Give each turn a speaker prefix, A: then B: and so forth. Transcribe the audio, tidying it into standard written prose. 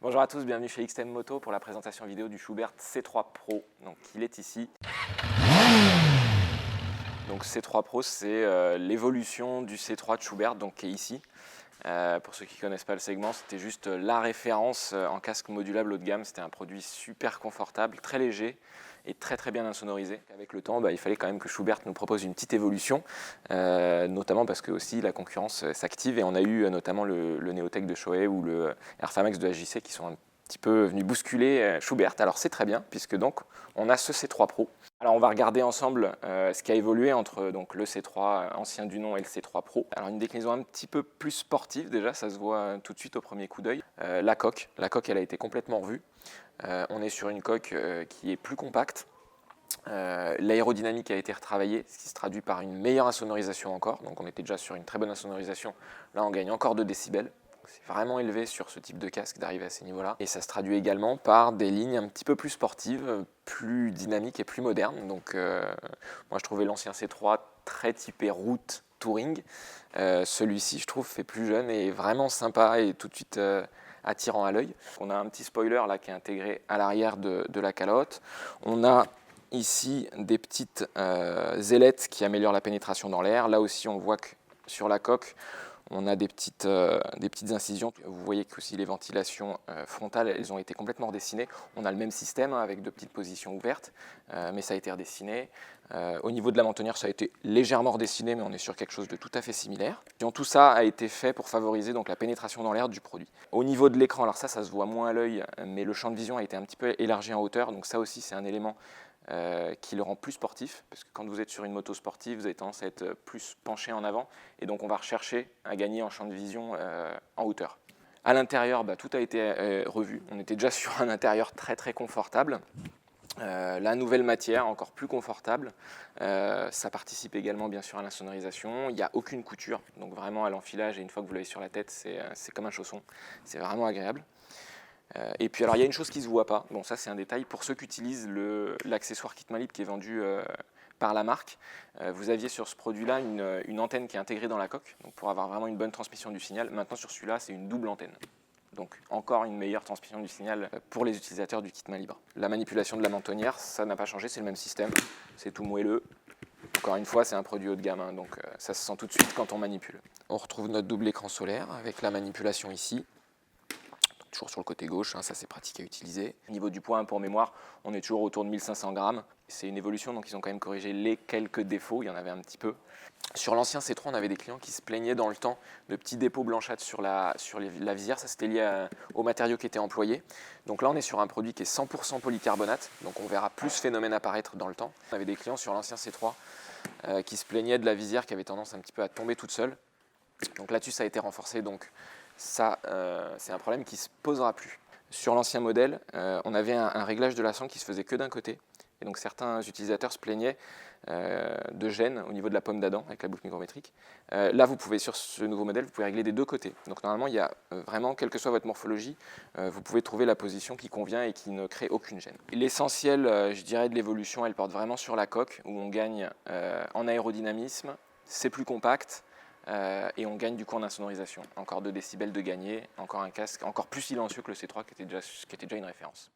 A: Bonjour à tous, bienvenue chez XTM Moto pour la présentation vidéo du Schuberth C3 Pro. Donc il est ici. Donc C3 Pro, c'est l'évolution du C3 de Schuberth, donc qui est ici. Pour ceux qui ne connaissent pas le segment, c'était juste la référence en casque modulable haut de gamme. C'était un produit super confortable, très léger et très bien insonorisé. Avec le temps, il fallait quand même que Schuberth nous propose une petite évolution, notamment parce que aussi la concurrence s'active et on a eu notamment le Neotech de Shoei ou le Airfamax de HJC qui sont un petit peu venus bousculer Schuberth. Alors c'est très bien puisque donc on a ce C3 Pro. Alors on va regarder ensemble ce qui a évolué entre donc, le C3 ancien du nom et le C3 Pro. Alors une déclinaison un petit peu plus sportive déjà, ça se voit tout de suite au premier coup d'œil. La coque elle a été complètement revue. On est sur une coque qui est plus compacte. L'aérodynamique a été retravaillée, ce qui se traduit par une meilleure insonorisation encore. Donc on était déjà sur une très bonne insonorisation. Là on gagne encore 2 décibels. C'est vraiment élevé sur ce type de casque d'arriver à ces niveaux-là. Et ça se traduit également par des lignes un petit peu plus sportives, plus dynamiques et plus modernes. Donc moi je trouvais l'ancien C3 très typé route touring. Celui-ci je trouve fait plus jeune et vraiment sympa et tout de suite attirant à l'œil. On a un petit spoiler là qui est intégré à l'arrière de la calotte. On a ici des petites ailettes qui améliorent la pénétration dans l'air. Là aussi on voit que sur la coque, on a des petites incisions. Vous voyez que aussi les ventilations frontales, elles ont été complètement redessinées. On a le même système avec 2 petites positions ouvertes, mais ça a été redessiné. Au niveau de la mentonnière, ça a été légèrement redessiné, mais on est sur quelque chose de tout à fait similaire. Donc, tout ça a été fait pour favoriser donc, la pénétration dans l'air du produit. Au niveau de l'écran, alors ça se voit moins à l'œil, mais le champ de vision a été un petit peu élargi en hauteur. Donc ça aussi, c'est un élément qui le rend plus sportif, parce que quand vous êtes sur une moto sportive, vous avez tendance à être plus penché en avant, et donc on va rechercher à gagner en champ de vision en hauteur. À l'intérieur, tout a été revu. On était déjà sur un intérieur très confortable. La nouvelle matière, encore plus confortable, ça participe également bien sûr à l'insonorisation. Il n'y a aucune couture, donc vraiment à l'enfilage, et une fois que vous l'avez sur la tête, c'est comme un chausson. C'est vraiment agréable. Et puis alors il y a une chose qui ne se voit pas, bon ça c'est un détail, pour ceux qui utilisent l'accessoire kit main libre qui est vendu par la marque, vous aviez sur ce produit là une antenne qui est intégrée dans la coque, donc pour avoir vraiment une bonne transmission du signal. Maintenant sur celui-là c'est une double antenne, donc encore une meilleure transmission du signal pour les utilisateurs du kit main libre. La manipulation de la mentonnière, ça n'a pas changé, c'est le même système, c'est tout moelleux. Encore une fois, c'est un produit haut de gamme, donc ça se sent tout de suite quand on manipule. On retrouve notre double écran solaire avec la manipulation ici. Toujours sur le côté gauche, ça c'est pratique à utiliser. Au niveau du poids, pour mémoire, on est toujours autour de 1500 grammes. C'est une évolution, donc ils ont quand même corrigé les quelques défauts, il y en avait un petit peu. Sur l'ancien C3, on avait des clients qui se plaignaient dans le temps de petits dépôts blanchâtres sur la visière. Ça c'était lié aux matériaux qui étaient employés. Donc là on est sur un produit qui est 100% polycarbonate, donc on verra plus ce phénomène apparaître dans le temps. On avait des clients sur l'ancien C3 qui se plaignaient de la visière qui avait tendance un petit peu à tomber toute seule. Donc là-dessus ça a été renforcé, donc ça c'est un problème qui ne se posera plus. Sur l'ancien modèle, on avait un réglage de la sangle qui se faisait que d'un côté, et donc certains utilisateurs se plaignaient de gêne au niveau de la pomme d'Adam avec la boucle micrométrique. Là vous pouvez, sur ce nouveau modèle, vous pouvez régler des 2 côtés. Donc normalement il y a vraiment, quelle que soit votre morphologie, vous pouvez trouver la position qui convient et qui ne crée aucune gêne. L'essentiel, je dirais, de l'évolution, elle porte vraiment sur la coque, où on gagne en aérodynamisme, c'est plus compact, et on gagne du coup en insonorisation. Encore 2 décibels de gagner, encore un casque encore plus silencieux que le C3 qui était déjà une référence.